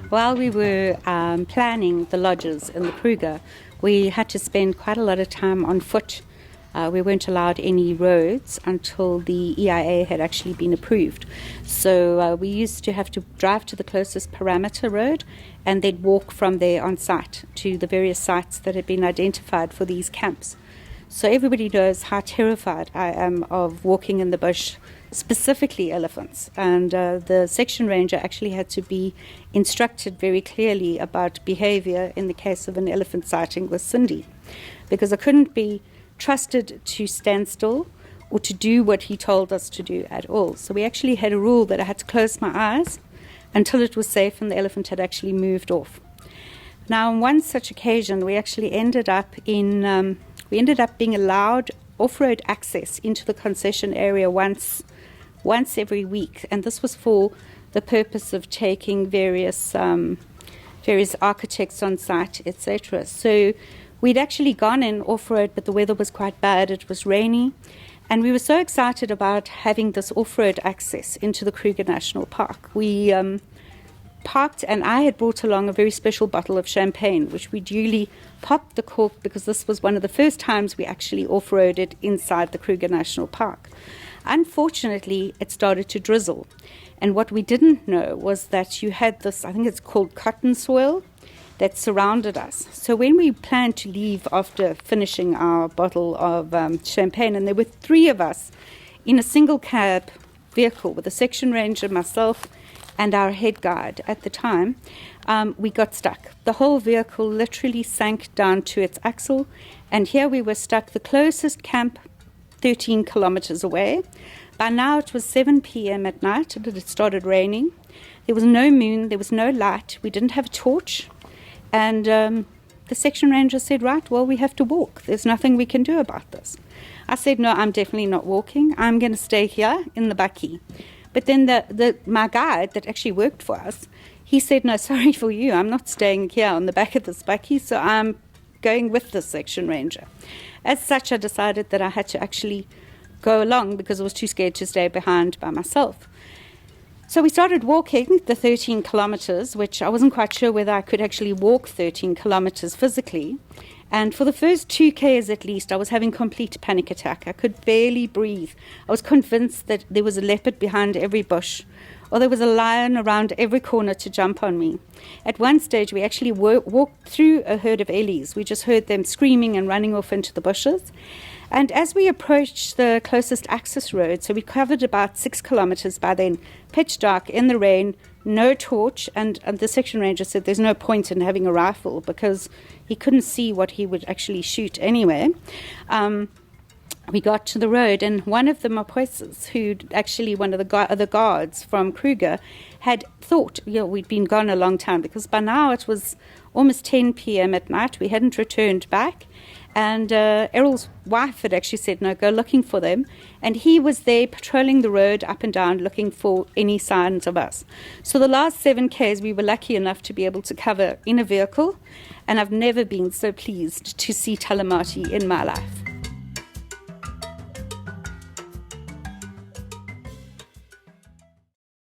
While we were planning the lodges in the Kruger, we had to spend quite a lot of time on foot. We weren't allowed any roads until the EIA had actually been approved. So we used to have to drive to the closest parameter road and then walk from there on site to the various sites that had been identified for these camps. So everybody knows how terrified I am of walking in the bush, specifically elephants. And the section ranger actually had to be instructed very clearly about behavior in the case of an elephant sighting with Cindy, because I couldn't be trusted to stand still or to do what he told us to do at all. So we actually had a rule that I had to close my eyes until it was safe and the elephant had actually moved off. Now, on one such occasion, we actually ended up being allowed off-road access into the concession area once every week, and this was for the purpose of taking various architects on site, etc. So we'd actually gone in off-road, but the weather was quite bad. It was rainy, and we were so excited about having this off-road access into the Kruger National Park. We parked, and I had brought along a very special bottle of champagne, which we duly popped the cork because this was one of the first times we actually off-roaded inside the Kruger National Park. Unfortunately, it started to drizzle, and what we didn't know was that you had this, I think it's called cotton soil, that surrounded us. So when we planned to leave after finishing our bottle of champagne, and there were 3 of us in a single cab vehicle with a section ranger, myself, and our head guide at the time, we got stuck. The whole vehicle literally sank down to its axle, and here we were stuck, the closest camp 13 kilometers away. By now it was 7 p.m. at night, and it had started raining. There was no moon, there was no light, we didn't have a torch, and the section ranger said, right, well, we have to walk. There's nothing we can do about this. I said, no, I'm definitely not walking. I'm going to stay here in the bakkie. But then my guide that actually worked for us, he said, no, sorry for you, I'm not staying here on the back of this bakkie, so I'm going with the section ranger. As such, I decided that I had to actually go along because I was too scared to stay behind by myself. So we started walking the 13 kilometers, which I wasn't quite sure whether I could actually walk 13 kilometers physically. And for the first 2 Ks at least, I was having complete panic attack. I could barely breathe. I was convinced that there was a leopard behind every bush, or there was a lion around every corner to jump on me. At one stage, we actually walked through a herd of ellies. We just heard them screaming and running off into the bushes. And as we approached the closest access road, so we covered about 6 kilometers by then, pitch dark, in the rain, no torch, and the section ranger said there's no point in having a rifle because he couldn't see what he would actually shoot anyway. We got to the road, and one of the mapoises, who actually one of the guards from Kruger, had thought, we'd been gone a long time, because by now it was almost 10 p.m. at night. We hadn't returned back. And Errol's wife had actually said, no, go looking for them. And he was there patrolling the road up and down looking for any signs of us. So the last 7 Ks, we were lucky enough to be able to cover in a vehicle. And I've never been so pleased to see Talamati in my life.